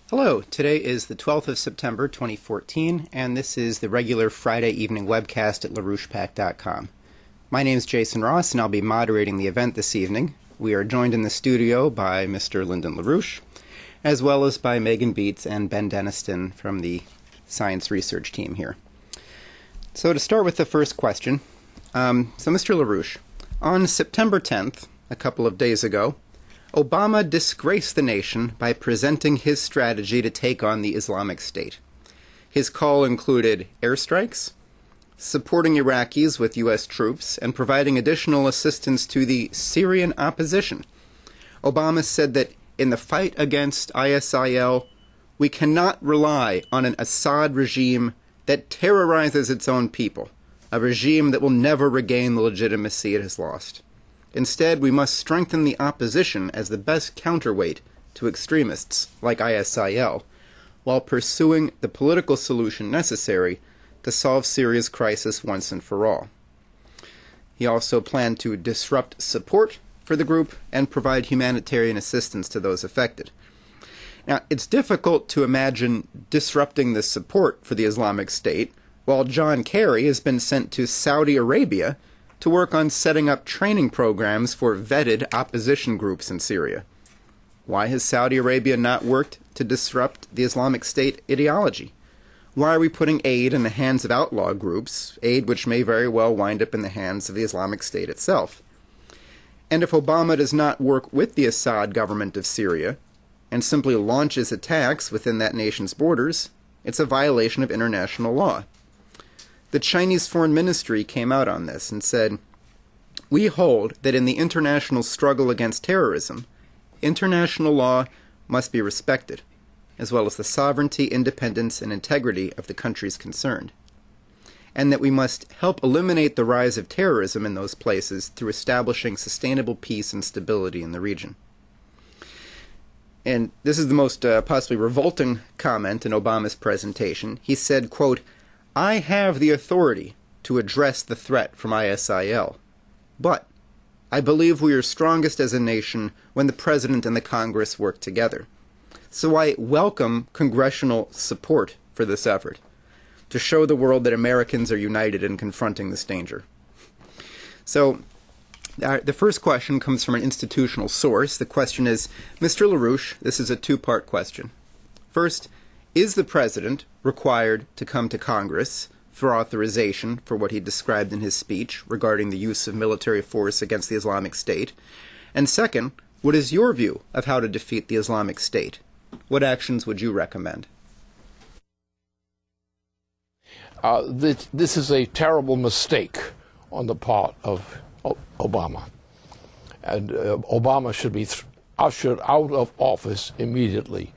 Hello, today is the 12th of September 2014, and this is the regular Friday evening webcast at LaRouchepack.com. My name is Jason Ross, and I'll be moderating the event this evening. We are joined in the studio by Mr. Lyndon LaRouche, as well as by Megan Beats and Ben Deniston from the science research team here. So to start with the first question, Mr. LaRouche, on September 10th, a couple of days ago, Obama disgraced the nation by presenting his strategy to take on the Islamic State. His call included airstrikes, supporting Iraqis with U.S. troops, and providing additional assistance to the Syrian opposition. Obama said that in the fight against ISIL, we cannot rely on an Assad regime that terrorizes its own people, a regime that will never regain the legitimacy it has lost. Instead, we must strengthen the opposition as the best counterweight to extremists like ISIL, while pursuing the political solution necessary to solve Syria's crisis once and for all. He also planned to disrupt support for the group and provide humanitarian assistance to those affected. Now, it's difficult to imagine disrupting the support for the Islamic State while John Kerry has been sent to Saudi Arabia to work on setting up training programs for vetted opposition groups in Syria. Why has Saudi Arabia not worked to disrupt the Islamic State ideology? Why are we putting aid in the hands of outlaw groups, aid which may very well wind up in the hands of the Islamic State itself? And if Obama does not work with the Assad government of Syria and simply launches attacks within that nation's borders, it's a violation of international law. The Chinese Foreign Ministry came out on this and said, "We hold that in the international struggle against terrorism, international law must be respected, as well as the sovereignty, independence, and integrity of the countries concerned, and that we must help eliminate the rise of terrorism in those places through establishing sustainable peace and stability in the region." And this is the most possibly revolting comment in Obama's presentation. He said, quote, "I have the authority to address the threat from ISIL, but I believe we are strongest as a nation when the President and the Congress work together. So I welcome congressional support for this effort, to show the world that Americans are united in confronting this danger." So the first question comes from an institutional source. The question is, Mr. LaRouche, this is a two-part question. First, is the President required to come to Congress for authorization for what he described in his speech regarding the use of military force against the Islamic State? And second, what is your view of how to defeat the Islamic State? What actions would you recommend? This is a terrible mistake on the part of Obama. And Obama should be ushered out of office immediately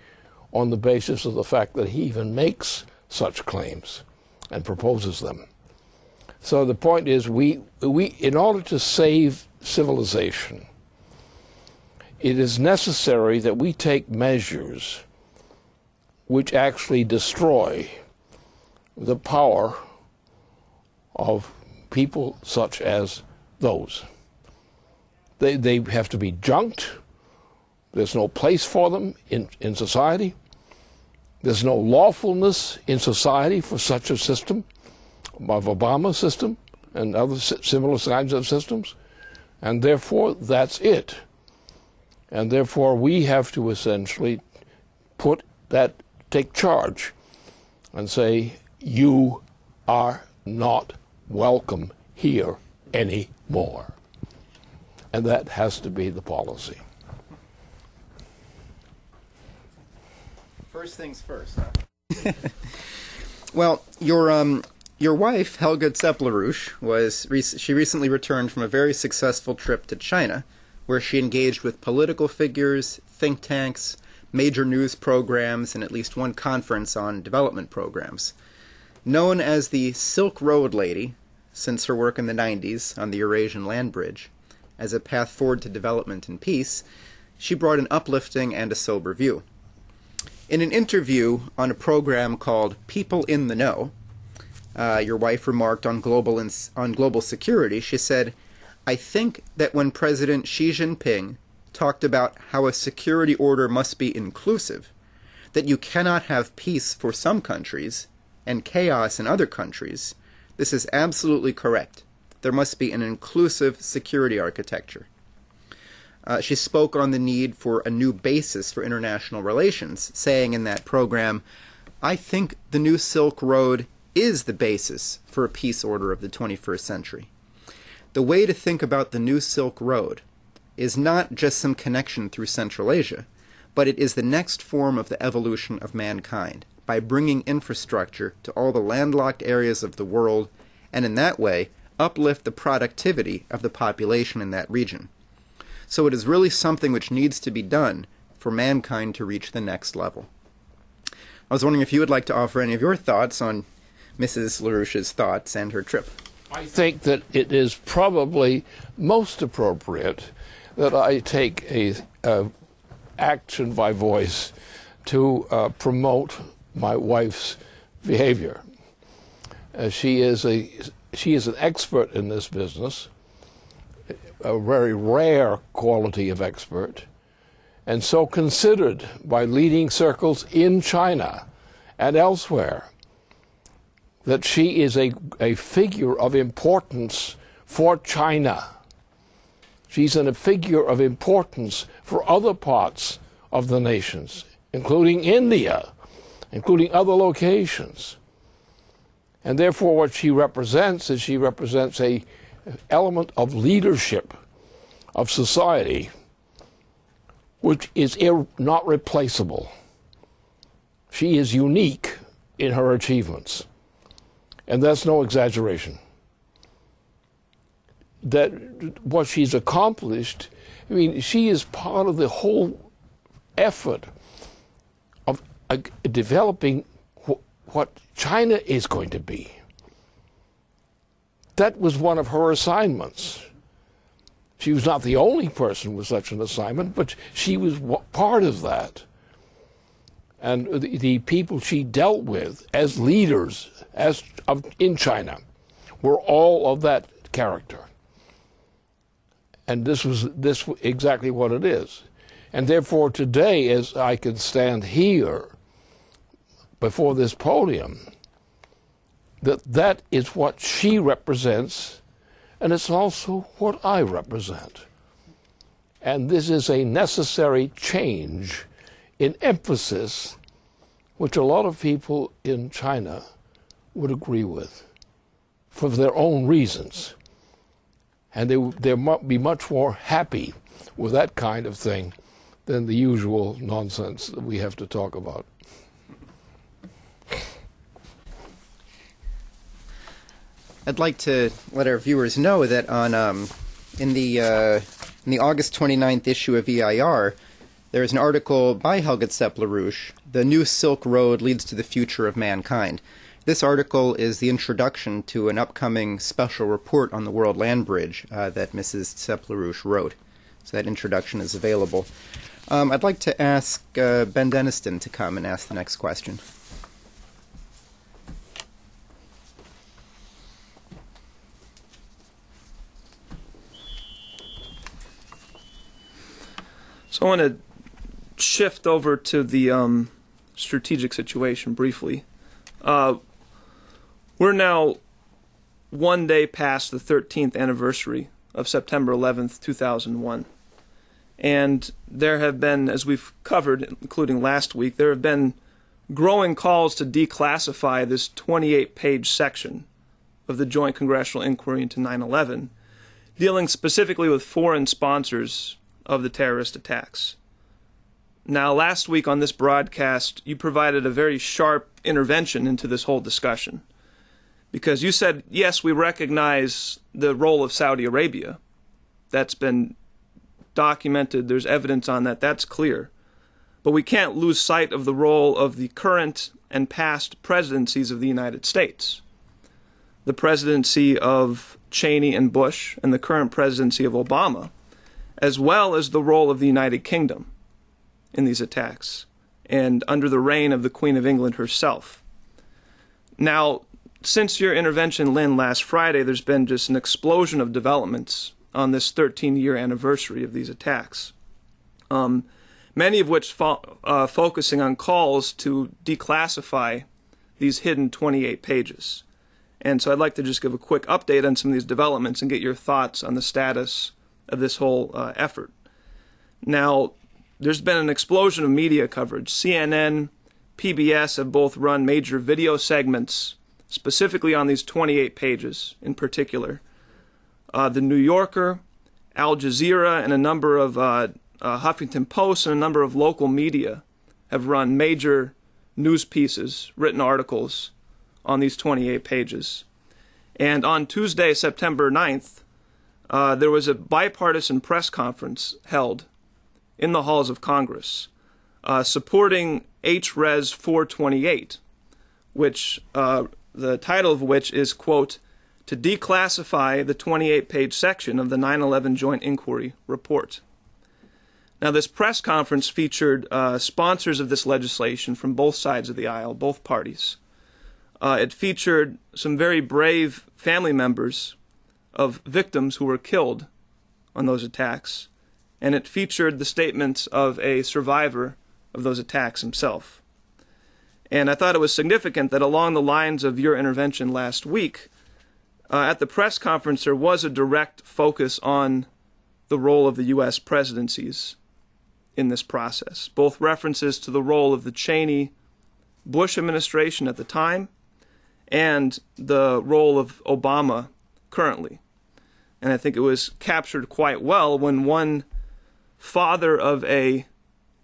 on the basis of the fact that he even makes such claims and proposes them. So the point is, we in order to save civilization, it is necessary that we take measures which actually destroy the power of people such as those. They have to be junked. There's no place for them in society. There's no lawfulness in society for such a system, of Obama's system and other similar kinds of systems. And therefore, that's it. And therefore, we have to essentially take charge and say, you are not welcome here anymore. And that has to be the policy. First things first, huh? Well, your wife, Helga Zepp-LaRouche, she recently returned from a very successful trip to China, where she engaged with political figures, think tanks, major news programs, and at least one conference on development programs. Known as the Silk Road Lady, since her work in the 90s on the Eurasian Land Bridge, as a path forward to development and peace, she brought an uplifting and a sober view. In an interview on a program called People in the Know, your wife remarked on global security. She said, "I think that when President Xi Jinping talked about how a security order must be inclusive, that you cannot have peace for some countries and chaos in other countries, this is absolutely correct. There must be an inclusive security architecture. She spoke on the need for a new basis for international relations, saying in that program, "I think the new Silk Road is the basis for a peace order of the 21st century. The way to think about the new Silk Road is not just some connection through Central Asia, but it is the next form of the evolution of mankind, by bringing infrastructure to all the landlocked areas of the world, and in that way uplift the productivity of the population in that region. So it is really something which needs to be done for mankind to reach the next level." I was wondering if you would like to offer any of your thoughts on Mrs. LaRouche's thoughts and her trip. I think that it is probably most appropriate that I take a action by voice to promote my wife's behavior. She is an expert in this business, a very rare quality of expert, and so considered by leading circles in China and elsewhere, that she is a figure of importance for China. She's a figure of importance for other parts of the nations, including India, including other locations. And therefore what she represents is an element of leadership of society which is not replaceable. She is unique in her achievements. And that's no exaggeration. That what she's accomplished, I mean, she is part of the whole effort of developing what China is going to be. That was one of her assignments. She was not the only person with such an assignment, but she was part of that. And the people she dealt with as leaders in China were all of that character. And this exactly what it is. And therefore today, as I can stand here before this podium, that is what she represents, and it's also what I represent. And this is a necessary change in emphasis, which a lot of people in China would agree with for their own reasons. And they might be much more happy with that kind of thing than the usual nonsense that we have to talk about. I'd like to let our viewers know that in the August 29th issue of EIR, there is an article by Helga Tsepp-LaRouche, "The New Silk Road Leads to the Future of Mankind." This article is the introduction to an upcoming special report on the World Land Bridge that Mrs. Tsepp-LaRouche wrote. So that introduction is available. I'd like to ask Ben Deniston to come and ask the next question. So I want to shift over to the strategic situation briefly. We're now one day past the 13th anniversary of September 11th, 2001. And there have been, as we've covered, including last week, there have been growing calls to declassify this 28-page section of the Joint Congressional Inquiry into 9/11, dealing specifically with foreign sponsors of the terrorist attacks. Now, last week on this broadcast, you provided a very sharp intervention into this whole discussion, because you said, yes, we recognize the role of Saudi Arabia. That's been documented. There's evidence on that. That's clear. But we can't lose sight of the role of the current and past presidencies of the United States. The presidency of Cheney and Bush and the current presidency of Obama, as well as the role of the United Kingdom in these attacks, and under the reign of the Queen of England herself. Now, since your intervention, Lynn, last Friday, there's been just an explosion of developments on this 13-year anniversary of these attacks. many of which focusing on calls to declassify these hidden 28 pages. And so I'd like to just give a quick update on some of these developments and get your thoughts on the status of this whole effort. Now, there's been an explosion of media coverage. CNN, PBS have both run major video segments specifically on these 28 pages in particular. The New Yorker, Al Jazeera, and a number of Huffington Post and a number of local media have run major news pieces, written articles on these 28 pages. And on Tuesday, September 9th, there was a bipartisan press conference held in the halls of Congress supporting H-Res 428, which the title of which is, quote, to declassify the 28-page section of the 9/11 Joint Inquiry Report. Now, this press conference featured sponsors of this legislation from both sides of the aisle, both parties. It featured some very brave family members of victims who were killed on those attacks, and it featured the statements of a survivor of those attacks himself. And I thought it was significant that along the lines of your intervention last week, at the press conference there was a direct focus on the role of the U.S. presidencies in this process, both references to the role of the Cheney-Bush administration at the time and the role of Obama currently. And I think it was captured quite well when one father of a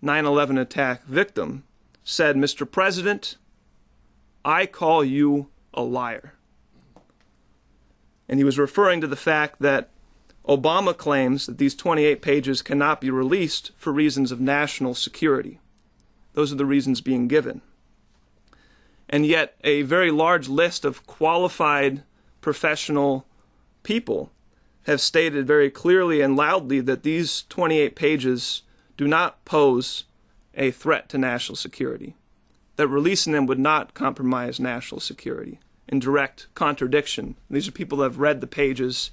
9/11 attack victim said, "Mr. President, I call you a liar." And he was referring to the fact that Obama claims that these 28 pages cannot be released for reasons of national security. Those are the reasons being given. And yet a very large list of qualified professional people have stated very clearly and loudly that these 28 pages do not pose a threat to national security, that releasing them would not compromise national security, in direct contradiction. These are people that have read the pages,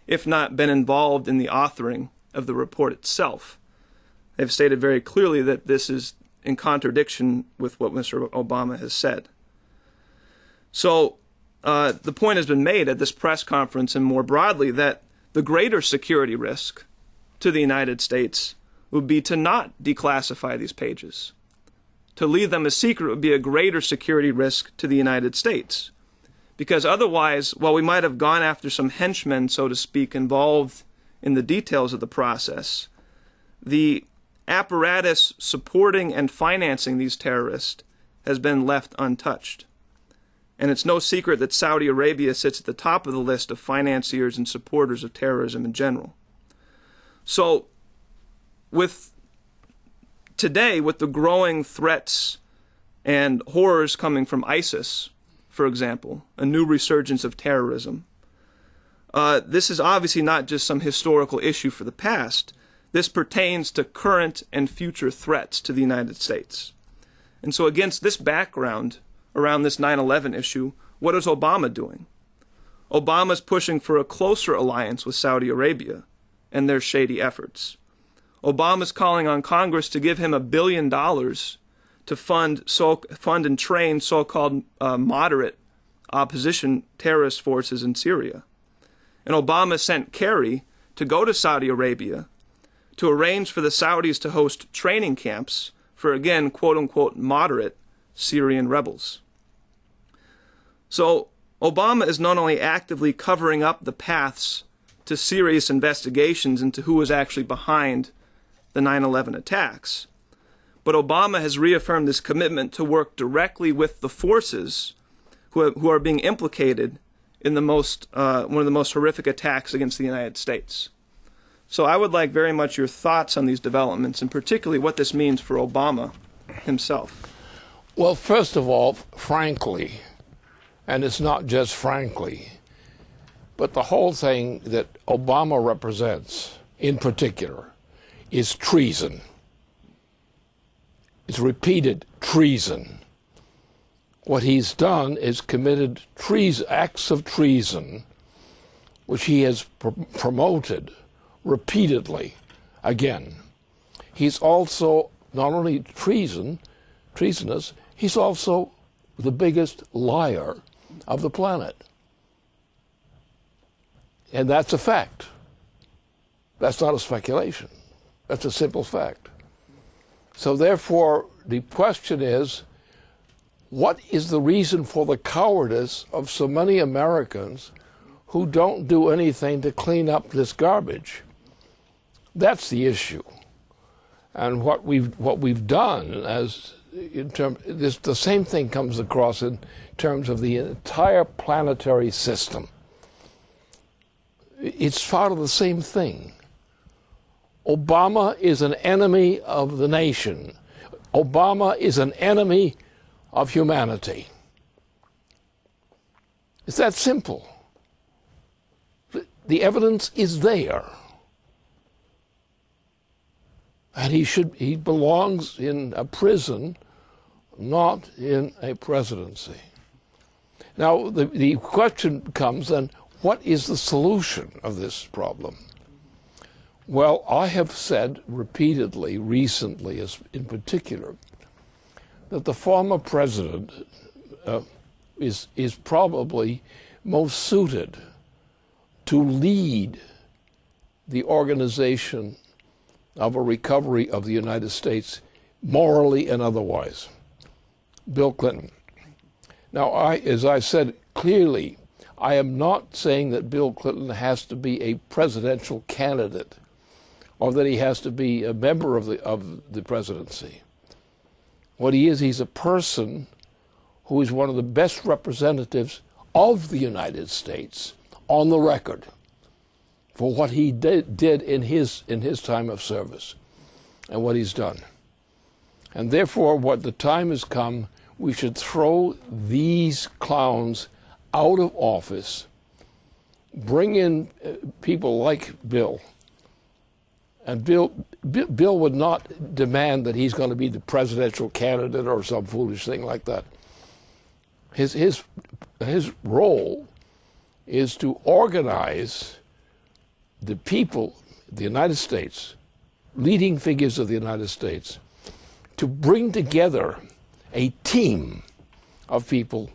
if not been involved in the authoring of the report itself. They've stated very clearly that this is in contradiction with what Mr. Obama has said. So the point has been made at this press conference and more broadly that the greater security risk to the United States would be to not declassify these pages. To leave them a secret would be a greater security risk to the United States. Because otherwise, while we might have gone after some henchmen, so to speak, involved in the details of the process, the apparatus supporting and financing these terrorists has been left untouched. And it's no secret that Saudi Arabia sits at the top of the list of financiers and supporters of terrorism in general. So, today, with the growing threats and horrors coming from ISIS, for example, a new resurgence of terrorism, this is obviously not just some historical issue for the past. This pertains to current and future threats to the United States. And so against this background, around this 9/11 issue, what is Obama doing? Obama's pushing for a closer alliance with Saudi Arabia and their shady efforts. Obama's calling on Congress to give him $1 billion to fund and train so-called moderate opposition terrorist forces in Syria. And Obama sent Kerry to go to Saudi Arabia to arrange for the Saudis to host training camps for, again, quote-unquote, moderate Syrian rebels. So Obama is not only actively covering up the paths to serious investigations into who was actually behind the 9/11 attacks, but Obama has reaffirmed his commitment to work directly with the forces who are being implicated in the one of the most horrific attacks against the United States. So I would like very much your thoughts on these developments, and particularly what this means for Obama himself. Well, first of all, frankly, and it's not just frankly, but the whole thing that Obama represents, in particular, is treason. It's repeated treason. What he's done is committed acts of treason, which he has promoted repeatedly. Again, he's also not only treasonous, he's also the biggest liar of the planet. And that's a fact. That's not a speculation. That's a simple fact. So therefore, the question is, what is the reason for the cowardice of so many Americans who don't do anything to clean up this garbage? That's the issue. And what we've done, as in the same thing comes across in terms of the entire planetary system. It's part of the same thing. Obama is an enemy of the nation. Obama is an enemy of humanity. It's that simple. The evidence is there. And he belongs in a prison, not in a presidency. Now, the question comes then, what is the solution of this problem? Well, I have said repeatedly, recently in particular, that the former president is probably most suited to lead the organization of a recovery of the United States, morally and otherwise. Bill Clinton. Now, as I said clearly, I am not saying that Bill Clinton has to be a presidential candidate or that he has to be a member of the presidency. What he is, he's a person who is one of the best representatives of the United States on the record for what he did in his time of service and what he's done. And therefore, what the time has come, we should throw these clowns out of office, bring in people like Bill. And Bill would not demand that he's going to be the presidential candidate or some foolish thing like that. His role is to organize the people, the United States, leading figures of the United States, to bring together a team of people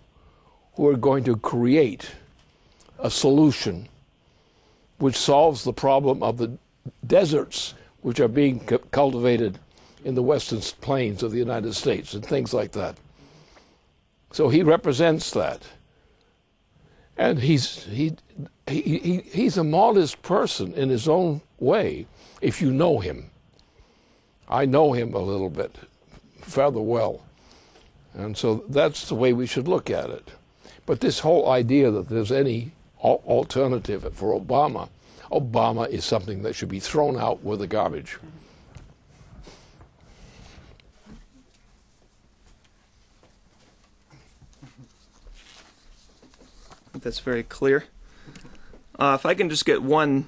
who are going to create a solution which solves the problem of the deserts which are being cultivated in the western plains of the United States and things like that. So he represents that. And he's a modest person in his own way, if you know him. I know him a little bit, rather well. And so that's the way we should look at it. But this whole idea that there's any alternative for Obama is something that should be thrown out with the garbage. That's very clear. If I can just get one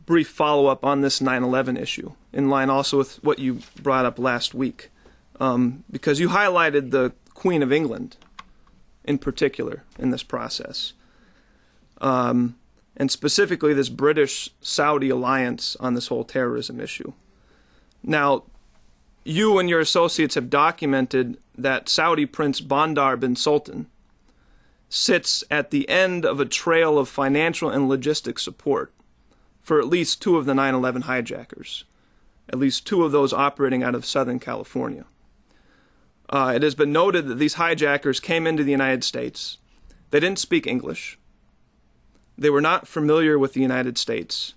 brief follow-up on this 9/11 issue, in line also with what you brought up last week, because you highlighted the Queen of England in particular in this process, and specifically this British-Saudi alliance on this whole terrorism issue. Now, you and your associates have documented that Saudi Prince Bandar bin Sultan sits at the end of a trail of financial and logistic support for at least two of the 9/11 hijackers, at least two of those operating out of Southern California. It has been noted that these hijackers came into the United States. They didn't speak English. They were not familiar with the United States.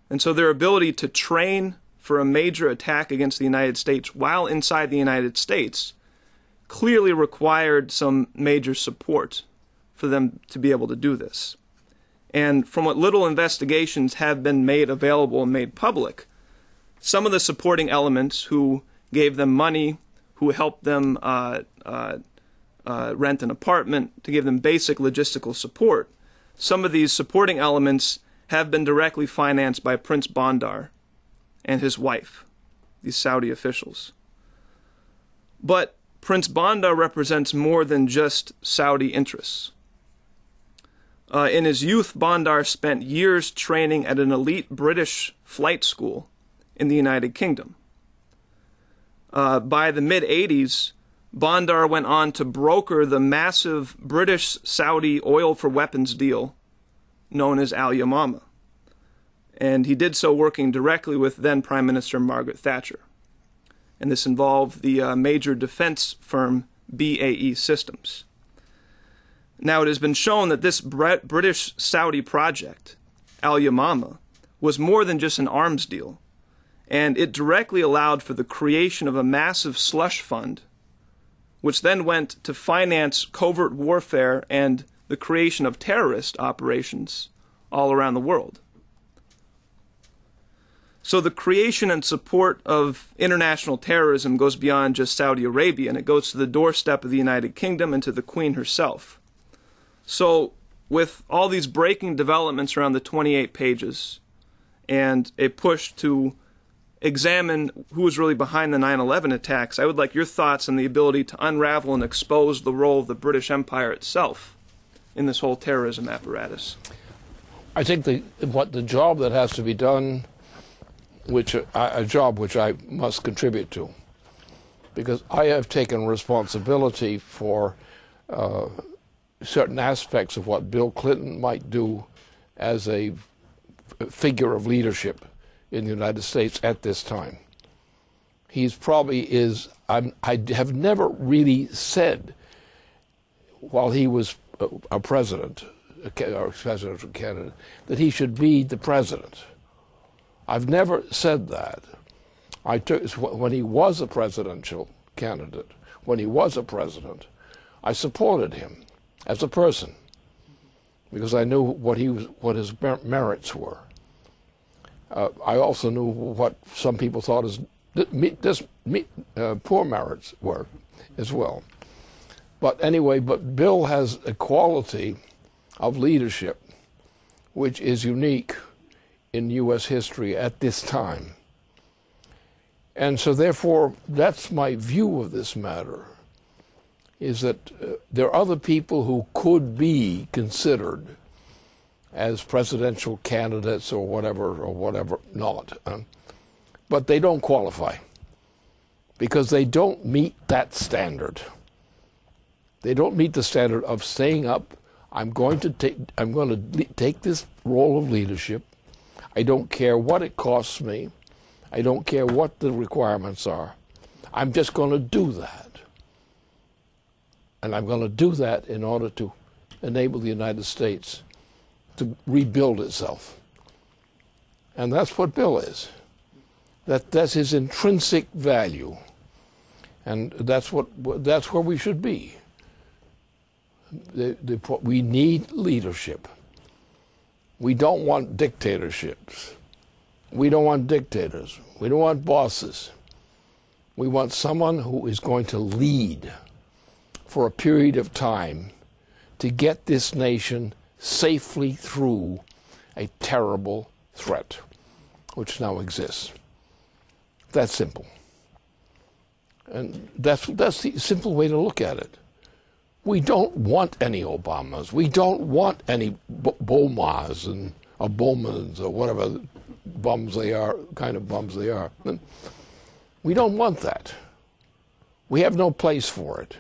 And so their ability to train for a major attack against the United States while inside the United States clearly required some major support for them to be able to do this. And from what little investigations have been made available and made public, some of the supporting elements who gave them money, who helped them rent an apartment, to give them basic logistical support, some of these supporting elements have been directly financed by Prince Bandar and his wife, these Saudi officials. But Prince Bandar represents more than just Saudi interests. In his youth, Bandar spent years training at an elite British flight school in the United Kingdom. by the mid-'80s, Bandar went on to broker the massive British-Saudi oil for weapons deal known as Al Yamama. And he did so working directly with then Prime Minister Margaret Thatcher. And this involved the major defense firm BAE Systems. Now, it has been shown that this British-Saudi project, Al Yamama, was more than just an arms deal, and it directly allowed for the creation of a massive slush fund, which then went to finance covert warfare and the creation of terrorist operations all around the world. So the creation and support of international terrorism goes beyond just Saudi Arabia, and it goes to the doorstep of the United Kingdom and to the Queen herself. So with all these breaking developments around the 28 pages and a push to examine who was really behind the 9/11 attacks, I would like your thoughts on the ability to unravel and expose the role of the British Empire itself in this whole terrorism apparatus. I think the job that has to be done, a job which I must contribute to, because I have taken responsibility for certain aspects of what Bill Clinton might do as a figure of leadership in the United States at this time. He's probably is, I have never really said while he was a president, or presidential candidate, that he should be the president. I've never said that. When he was a presidential candidate, when he was a president, I supported him as a person because I knew what his merits were. I also knew what some people thought his poor merits were as well. But anyway, Bill has a quality of leadership which is unique in U.S. history at this time. And so therefore, that's my view of this matter, is that there are other people who could be considered as presidential candidates or whatever not. But they don't qualify because they don't meet that standard. They don't meet the standard of saying up, I'm going to take this role of leadership. I don't care what it costs me. I don't care what the requirements are. I'm just going to do that. And I'm going to do that in order to enable the United States to rebuild itself. And that's what Bill is. That's his intrinsic value. And that's where we should be. We need leadership. We don't want dictatorships. We don't want dictators. We don't want bosses. We want someone who is going to lead for a period of time to get this nation safely through a terrible threat which now exists. That's simple. And that's the simple way to look at it. We don't want any Obamas. We don't want any Bomas and Obamans or whatever bums they are, kind of bums they are. We don't want that. We have no place for it.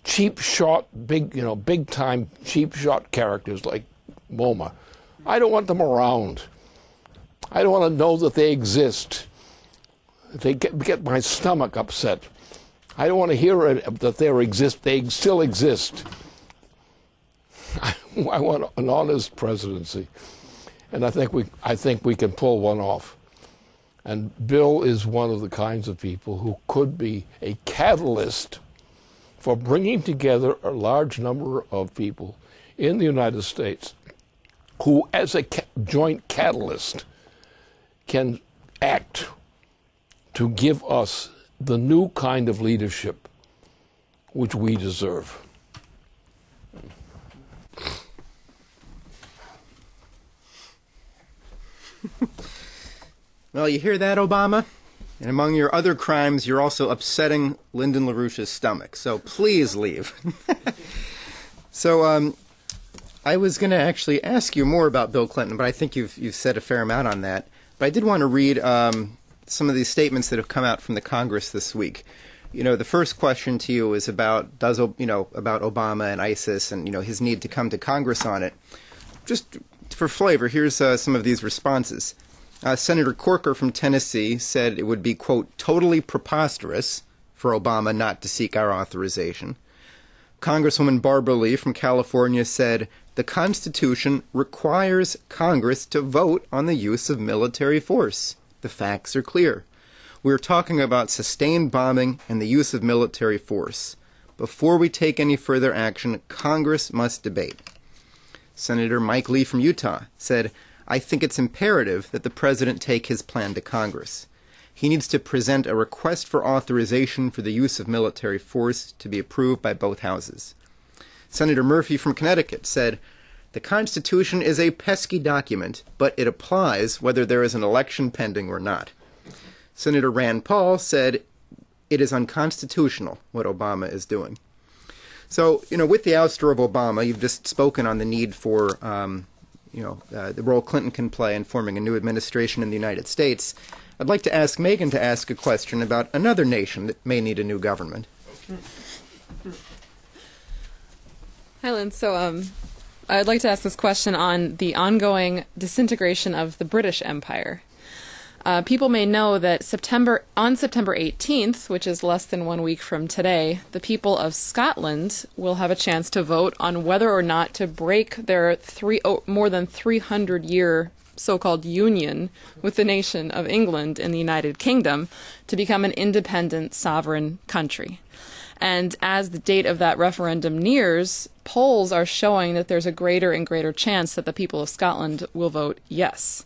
Cheap shot, big time cheap shot characters like Boma. I don't want them around. I don't want to know that they exist. They get my stomach upset. I don't want to hear that they still exist. I want an honest presidency, and I think we can pull one off. And Bill is one of the kinds of people who could be a catalyst for bringing together a large number of people in the United States who, as a joint catalyst, can act to give us the new kind of leadership which we deserve. Well, you hear that, Obama? And among your other crimes, you're also upsetting Lyndon LaRouche's stomach. So please leave. So I was going to actually ask you more about Bill Clinton, but I think you've said a fair amount on that. But I did want to read some of these statements that have come out from the Congress this week. The first question to you is about about Obama and ISIS and his need to come to Congress on it. Just for flavor, here's some of these responses. Senator Corker from Tennessee said it would be, quote, totally preposterous for Obama not to seek our authorization. Congresswoman Barbara Lee from California said, the Constitution requires Congress to vote on the use of military force. The facts are clear. We're talking about sustained bombing and the use of military force. Before we take any further action, Congress must debate. Senator Mike Lee from Utah said, I think it's imperative that the president take his plan to Congress. He needs to present a request for authorization for the use of military force to be approved by both houses. Senator Murphy from Connecticut said, the Constitution is a pesky document, but it applies whether there is an election pending or not. Senator Rand Paul said, it is unconstitutional what Obama is doing. So, with the ouster of Obama, you've just spoken on the need for, the role Clinton can play in forming a new administration in the United States. I'd like to ask Megan to ask a question about another nation that may need a new government. Hi, Lynn. So I'd like to ask this question on the ongoing disintegration of the British Empire. People may know that on September 18th, which is less than 1 week from today, the people of Scotland will have a chance to vote on whether or not to break their more than 300-year so-called union with the nation of England in the United Kingdom to become an independent sovereign country. And as the date of that referendum nears, polls are showing that there's a greater and greater chance that the people of Scotland will vote yes.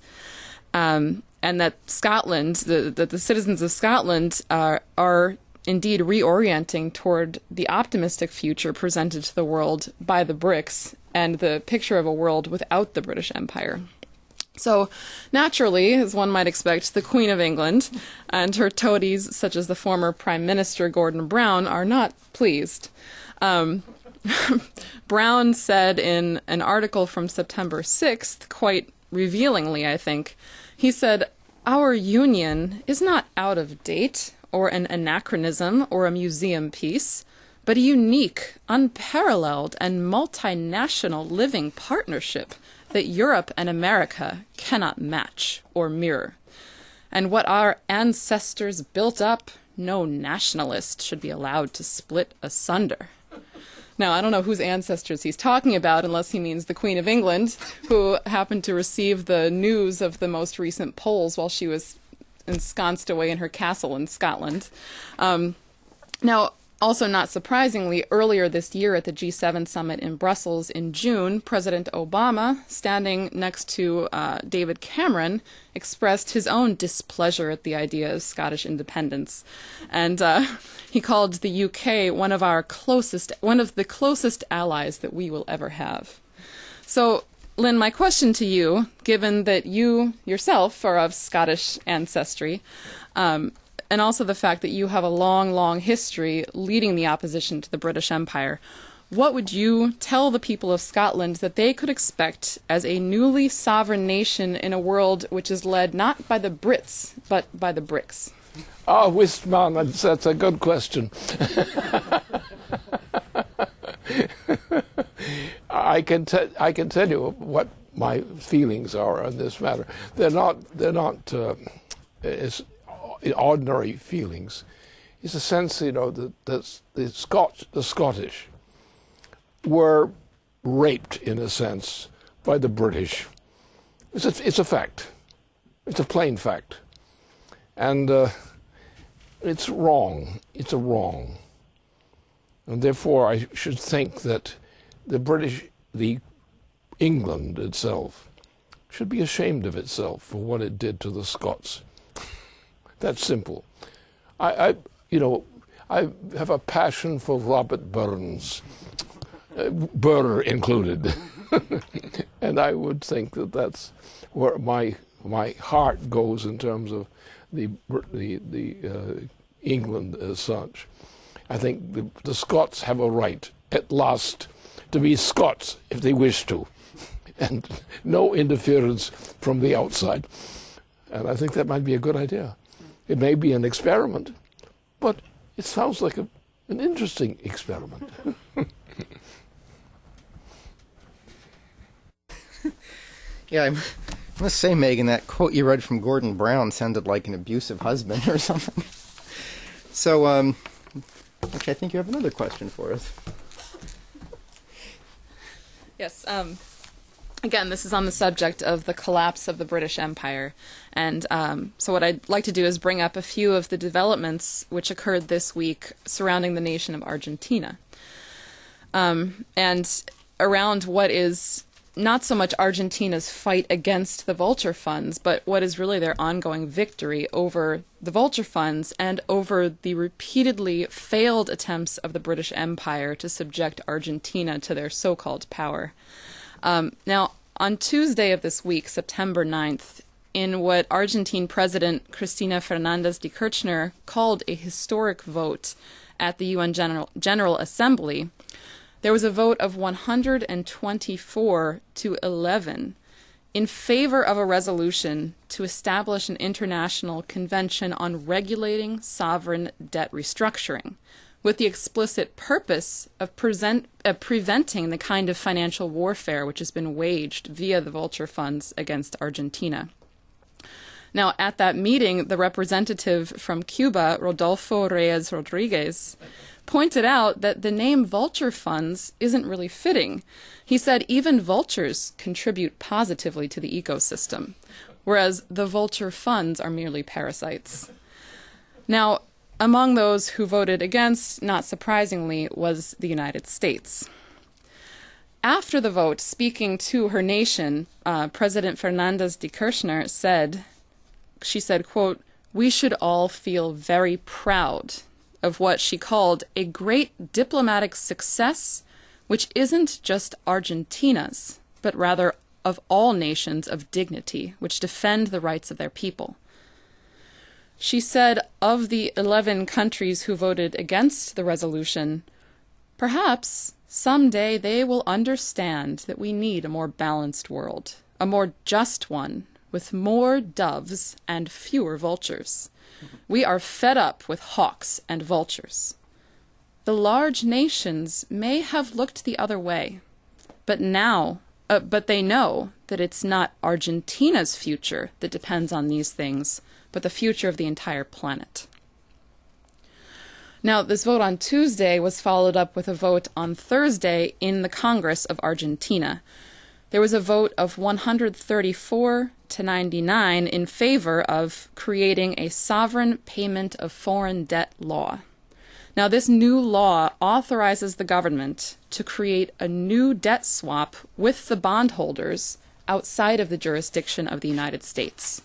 And that Scotland, that the citizens of Scotland are indeed reorienting toward the optimistic future presented to the world by the BRICS and the picture of a world without the British Empire. So, naturally, as one might expect, the Queen of England and her toadies, such as the former Prime Minister Gordon Brown, are not pleased. Brown said in an article from September 6th, quite revealingly, I think, he said, our union is not out of date or an anachronism or a museum piece, but a unique, unparalleled, and multinational living partnership that Europe and America cannot match or mirror. And what our ancestors built up, no nationalist should be allowed to split asunder. Now, I don't know whose ancestors he's talking about, unless he means the Queen of England, who happened to receive the news of the most recent polls while she was ensconced away in her castle in Scotland. Now, also not surprisingly, earlier this year at the G7 summit in Brussels in June, President Obama, standing next to David Cameron, expressed his own displeasure at the idea of Scottish independence. And he called the UK one of the closest allies that we will ever have. So, Lynn, my question to you, given that you yourself are of Scottish ancestry, and also the fact that you have a long, long history leading the opposition to the British Empire, what would you tell the people of Scotland that they could expect as a newly sovereign nation in a world which is led not by the Brits, but by the BRICS? Oh, Wistman, that's a good question. I can tell you what my feelings are on this matter. They're not ordinary feelings. It's a sense, that the Scottish were raped, in a sense, by the British. It's a fact. It's a plain fact. And it's wrong. It's a wrong. And therefore I should think that the England itself should be ashamed of itself for what it did to the Scots. That's simple. I have a passion for Robert Burns, Burr included, and I would think that that's where my heart goes in terms of the England as such. I think the Scots have a right at last to be Scots if they wish to, and no interference from the outside. And I think that might be a good idea. It may be an experiment, but it sounds like an interesting experiment. Yeah, I must say, Megan, that quote you read from Gordon Brown sounded like an abusive husband or something. So, actually, I think you have another question for us. Yes. Again, this is on the subject of the collapse of the British Empire. And so what I'd like to do is bring up a few of the developments which occurred this week surrounding the nation of Argentina. And around what is not so much Argentina's fight against the vulture funds, but what is really their ongoing victory over the vulture funds and over the repeatedly failed attempts of the British Empire to subject Argentina to their so-called power. Now, on Tuesday of this week, September 9th, in what Argentine President Cristina Fernández de Kirchner called a historic vote at the UN General Assembly, there was a vote of 124 to 11 in favor of a resolution to establish an international convention on regulating sovereign debt restructuring, with the explicit purpose of preventing the kind of financial warfare which has been waged via the vulture funds against Argentina. Now, at that meeting, the representative from Cuba, Rodolfo Reyes Rodriguez, pointed out that the name vulture funds isn't really fitting. He said even vultures contribute positively to the ecosystem, whereas the vulture funds are merely parasites. Now, among those who voted against, not surprisingly, was the United States. After the vote, speaking to her nation, President Fernández de Kirchner said, quote, "We should all feel very proud of what she called a great diplomatic success, which isn't just Argentina's, but rather of all nations of dignity, which defend the rights of their people." She said of the 11 countries who voted against the resolution, "Perhaps someday they will understand that we need a more balanced world, a more just one, with more doves and fewer vultures. We are fed up with hawks and vultures. The large nations may have looked the other way, but they know that it's not Argentina's future that depends on these things, but the future of the entire planet." Now, this vote on Tuesday was followed up with a vote on Thursday in the Congress of Argentina. There was a vote of 134 to 99 in favor of creating a sovereign payment of foreign debt law. Now, this new law authorizes the government to create a new debt swap with the bondholders outside of the jurisdiction of the United States.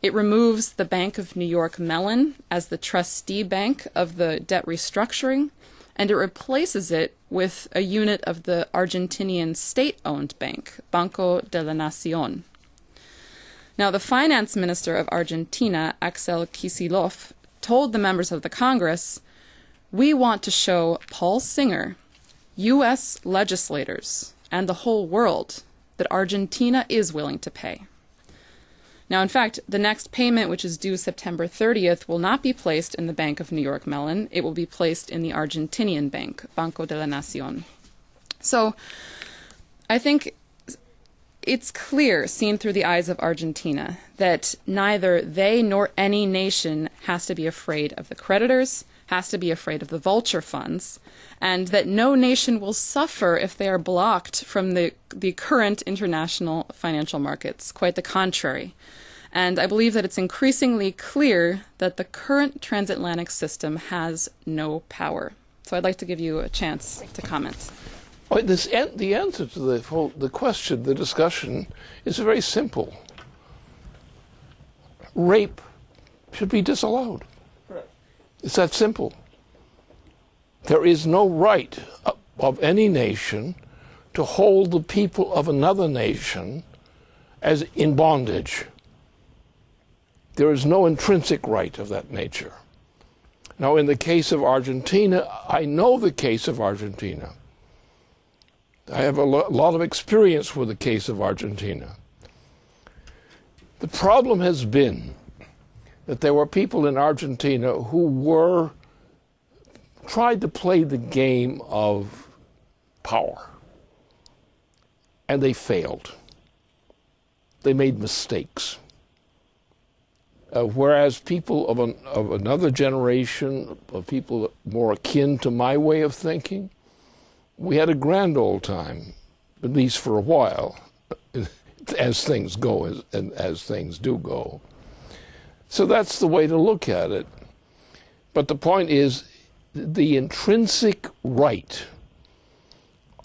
It removes the Bank of New York Mellon as the trustee bank of the debt restructuring, and it replaces it with a unit of the Argentinian state-owned bank, Banco de la Nación. Now, the finance minister of Argentina, Axel Kicillof, told the members of the Congress, "We want to show Paul Singer, U.S. legislators, and the whole world that Argentina is willing to pay." Now, in fact, the next payment, which is due September 30th, will not be placed in the Bank of New York Mellon. It will be placed in the Argentinian bank, Banco de la Nación. So I think it's clear, seen through the eyes of Argentina, that neither they nor any nation has to be afraid of the creditors, has to be afraid of the vulture funds, and that no nation will suffer if they are blocked from the current international financial markets. Quite the contrary. And I believe that it's increasingly clear that the current transatlantic system has no power. So I'd like to give you a chance to comment. Well, the answer to the question, the discussion, is very simple. Rape should be disallowed. It's that simple. There is no right of any nation to hold the people of another nation as in bondage. There is no intrinsic right of that nature. Now, in the case of Argentina, I know the case of Argentina. I have a lot of experience with the case of Argentina. The problem has been that there were people in Argentina who tried to play the game of power, and they failed. They made mistakes. Whereas people of another generation, of people more akin to my way of thinking, we had a grand old time, at least for a while, as things go, and as things do go. So that's the way to look at it. But the point is, the intrinsic right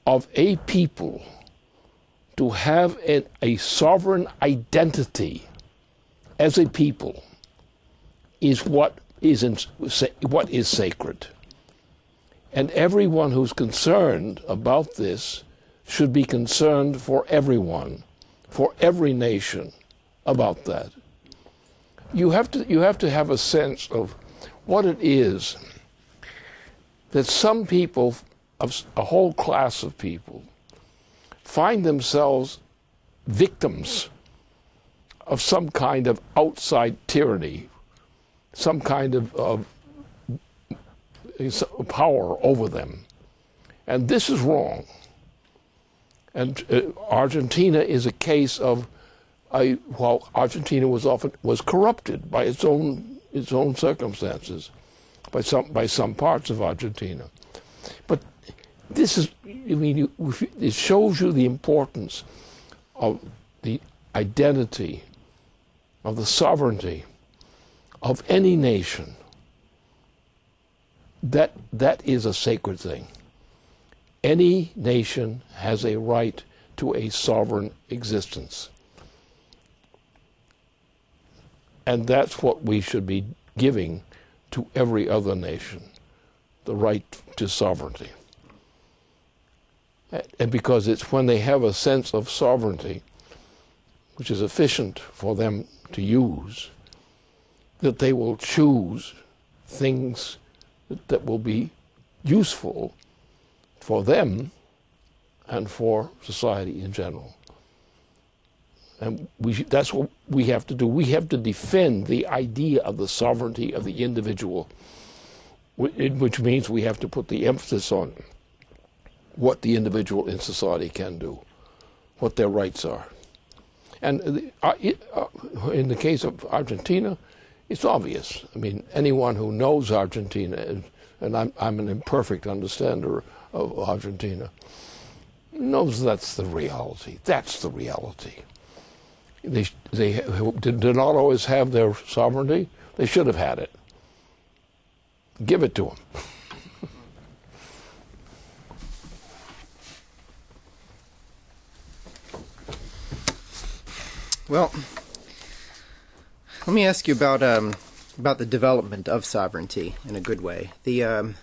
of a people to have a sovereign identity as a people is what is sacred. And everyone who's concerned about this should be concerned for everyone, for every nation about that. You have to have a sense of what it is that some people, a whole class of people, find themselves victims of some kind of outside tyranny, some kind of power over them. And this is wrong. And Argentina is a case of, while Argentina was corrupted by its own circumstances, by some parts of Argentina. But this is, it shows you the importance of the identity, of the sovereignty of any nation. That is a sacred thing. Any nation has a right to a sovereign existence. And that's what we should be giving to every other nation, the right to sovereignty. And because it's when they have a sense of sovereignty, which is efficient for them to use, that they will choose things that will be useful for them and for society in general. And that's what we have to do. We have to defend the idea of the sovereignty of the individual, which means we have to put the emphasis on what the individual in society can do, what their rights are. And in the case of Argentina, it's obvious. I mean, anyone who knows Argentina, and I'm an imperfect understander of Argentina, knows that's the reality. That's the reality. They did not always have their sovereignty. They should have had it. Give it to them. Well, let me ask you about the development of sovereignty in a good way. The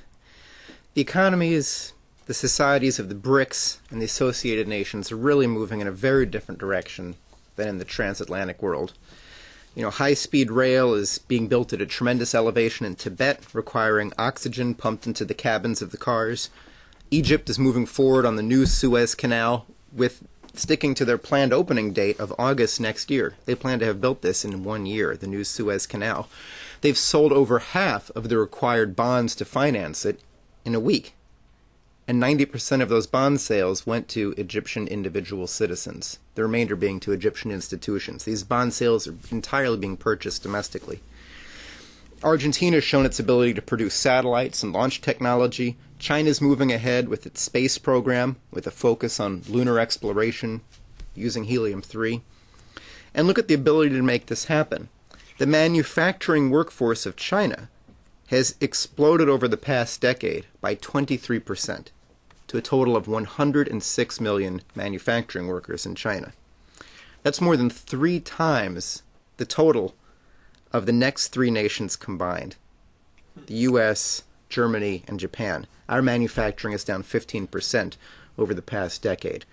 economies, the societies of the BRICS and the associated nations are really moving in a very different direction than in the transatlantic world. High-speed rail is being built at a tremendous elevation in Tibet, requiring oxygen pumped into the cabins of the cars. Egypt is moving forward on the new Suez Canal, with sticking to their planned opening date of August next year. They plan to have built this in 1 year, the new Suez Canal. They've sold over half of the required bonds to finance it in a week. And 90% of those bond sales went to Egyptian individual citizens, the remainder being to Egyptian institutions. These bond sales are entirely being purchased domestically. Argentina has shown its ability to produce satellites and launch technology. China's moving ahead with its space program, with a focus on lunar exploration using helium-3. And look at the ability to make this happen. The manufacturing workforce of China has exploded over the past decade by 23%, to a total of 106 million manufacturing workers in China. That's more than 3 times the total of the next 3 nations combined, the U.S., Germany, and Japan. Our manufacturing is down 15% over the past decade.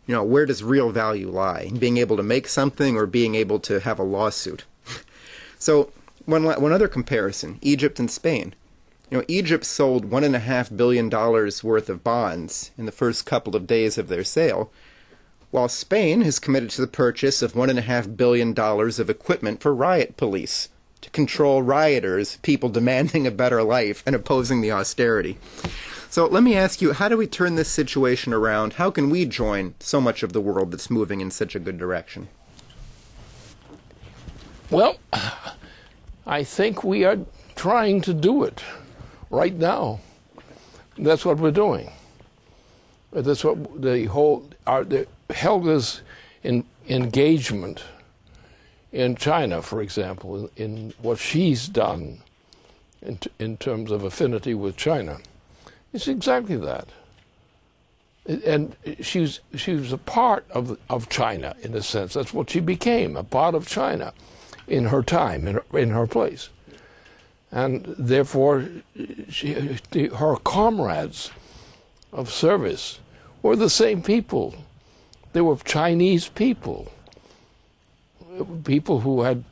Where does real value lie? In being able to make something or being able to have a lawsuit? So, one other comparison, Egypt and Spain. Egypt sold $1.5 billion worth of bonds in the first couple of days of their sale, while Spain has committed to the purchase of $1.5 billion of equipment for riot police to control rioters, people demanding a better life and opposing the austerity. So let me ask you, how do we turn this situation around? How can we join so much of the world that's moving in such a good direction? Well, I think we are trying to do it right now. That's what we're doing. That's what Helga's engagement in China, for example, in what she's done in terms of affinity with China. It's exactly that. And she was a part of China, in a sense. That's what she became, a part of China in her time, in her place. And therefore, her comrades of service were the same people. They were Chinese people. People who had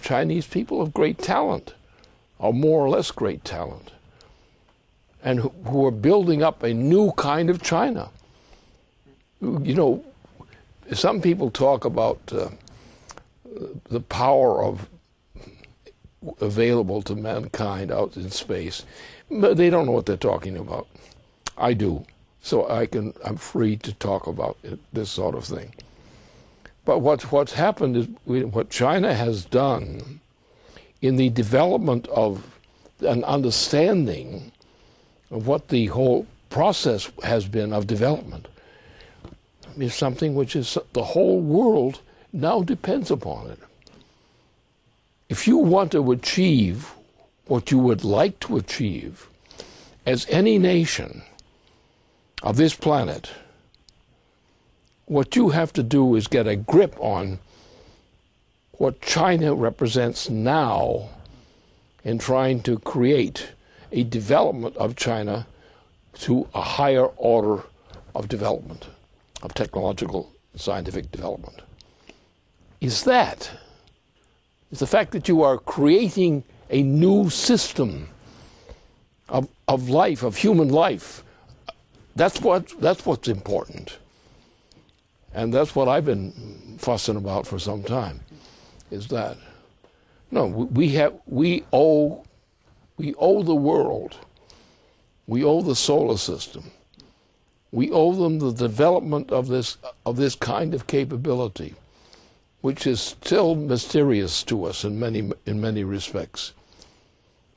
Chinese people of great talent, or more or less great talent, and who were building up a new kind of China. You know, some people talk about the power available to mankind out in space, but they don't know what they're talking about. I do, so I'm free to talk about this sort of thing. But what's happened is what China has done in the development of an understanding of what the whole process has been of development is something which is the whole world now depends upon it. If you want to achieve what you would like to achieve as any nation of this planet, what you have to do is get a grip on what China represents now in trying to create a development of China to a higher order of development, of technological, scientific development. Is the fact that you are creating a new system of life, of human life. That's what's important. And that's what I've been fussing about for some time, is that, no, we owe the world, we owe the solar system, we owe them the development of this kind of capability, which is still mysterious to us in many respects.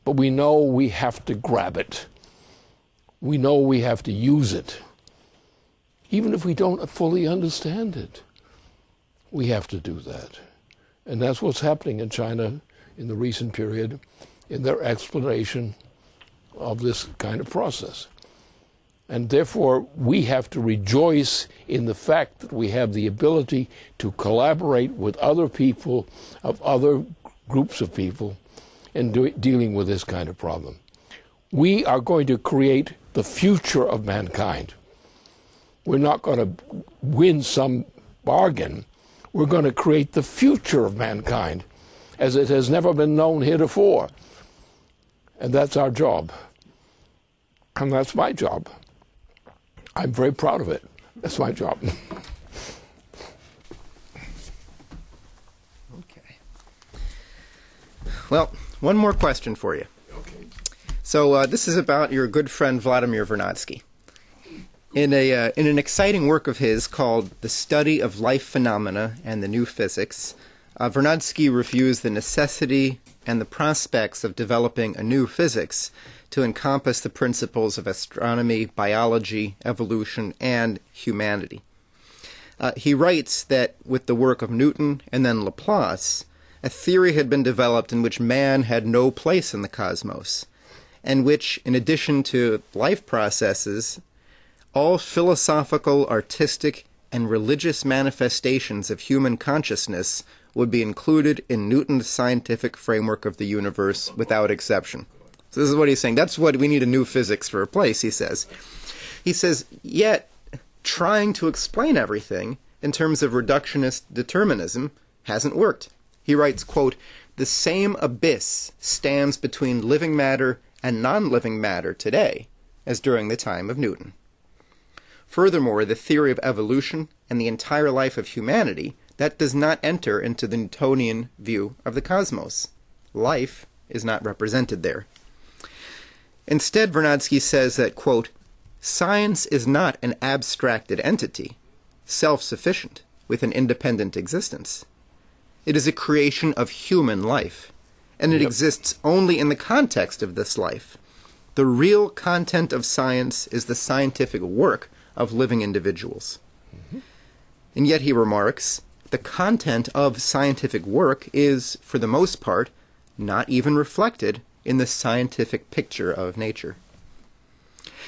But we know we have to grab it. We know we have to use it. Even if we don't fully understand it, we have to do that. And that's what's happening in China in the recent period, in their exploration of this kind of process. And therefore, we have to rejoice in the fact that we have the ability to collaborate with other people, of other groups of people, in dealing with this kind of problem. We are going to create the future of mankind. We're not going to win some bargain. We're going to create the future of mankind as it has never been known heretofore. And that's our job. And that's my job. I'm very proud of it. That's my job. Okay. Well, one more question for you. Okay. So this is about your good friend Vladimir Vernadsky. In an exciting work of his called The Study of Life Phenomena and the New Physics, Vernadsky reviews the necessity and the prospects of developing a new physics to encompass the principles of astronomy, biology, evolution, and humanity. He writes that with the work of Newton and then Laplace, a theory had been developed in which man had no place in the cosmos, and which, in addition to life processes, all philosophical, artistic, and religious manifestations of human consciousness would be included in Newton's scientific framework of the universe without exception. So this is what he's saying. That's what we need a new physics to replace, he says. He says, yet trying to explain everything in terms of reductionist determinism hasn't worked. He writes, quote, "The same abyss stands between living matter and non-living matter today as during the time of Newton. Furthermore, the theory of evolution and the entire life of humanity, that does not enter into the Newtonian view of the cosmos. life, is not represented there. Instead, Vernadsky says that, quote, science is not an abstracted entity, self-sufficient, with an independent existence. It is a creation of human life, and it exists only in the context of this life. The real content of science is the scientific work of living individuals. And yet, he remarks, the content of scientific work is, for the most part, not even reflected in the scientific picture of nature.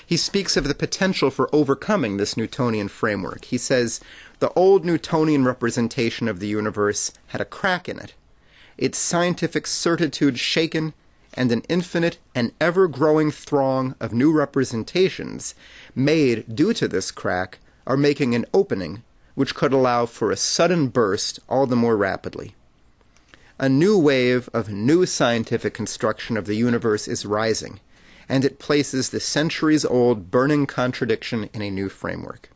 He speaks of the potential for overcoming this Newtonian framework. He says, the old Newtonian representation of the universe had a crack in it, its scientific certitude shaken, and an infinite and ever-growing throng of new representations made due to this crack are making an opening which could allow for a sudden burst all the more rapidly. A new wave of new scientific construction of the universe is rising, and it places the centuries-old burning contradiction in a new framework.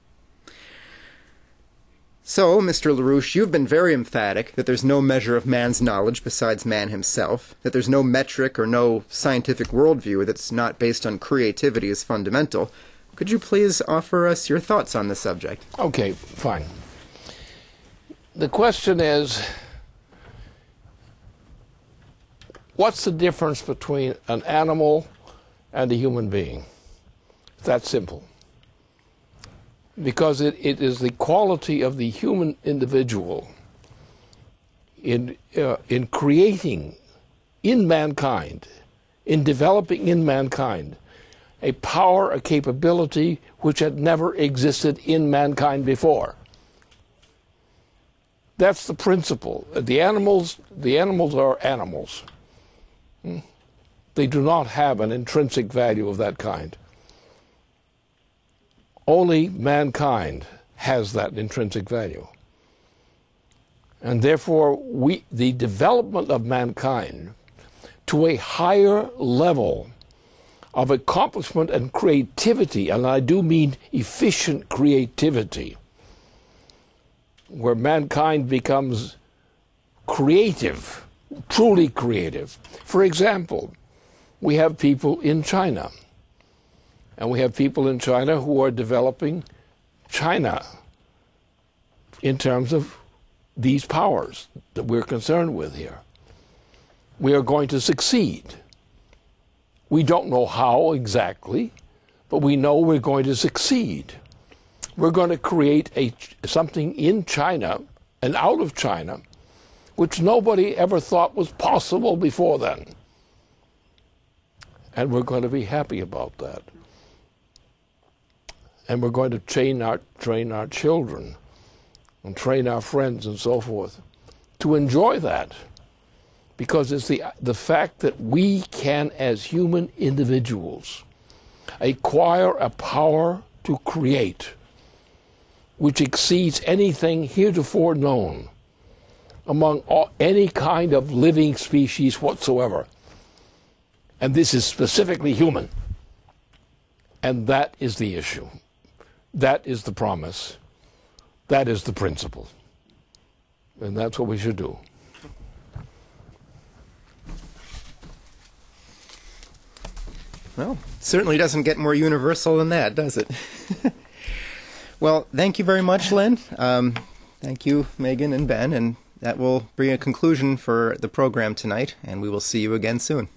So, Mr. LaRouche, you've been very emphatic that there's no measure of man's knowledge besides man himself, that there's no metric or no scientific worldview that's not based on creativity as fundamental. Could you please offer us your thoughts on the subject? Okay, fine. The question is, what's the difference between an animal and a human being? It's that simple. Because it is the quality of the human individual in creating in mankind, in developing in mankind, a power, a capability which had never existed in mankind before. That's the principle. The animals are animals. They do not have an intrinsic value of that kind. Only mankind has that intrinsic value. And therefore, the development of mankind to a higher level of accomplishment and creativity, and I do mean efficient creativity, where mankind becomes creative, truly creative. For example, we have people in China. And we have people in China who are developing China in terms of these powers that we're concerned with here. We are going to succeed. We don't know how exactly, but we know we're going to succeed. We're going to create something in China and out of China which nobody ever thought was possible before then. And we're going to be happy about that. And we're going to train our children and train our friends and so forth to enjoy that. Because it's the fact that we can, as human individuals, acquire a power to create which exceeds anything heretofore known among any kind of living species whatsoever. And this is specifically human. And that is the issue. That is the promise. That is the principle. And that's what we should do. Well, certainly doesn't get more universal than that, does it? Well, thank you very much, Lynn. Thank you, Megan and Ben, and that will bring a conclusion for the program tonight, and we will see you again soon.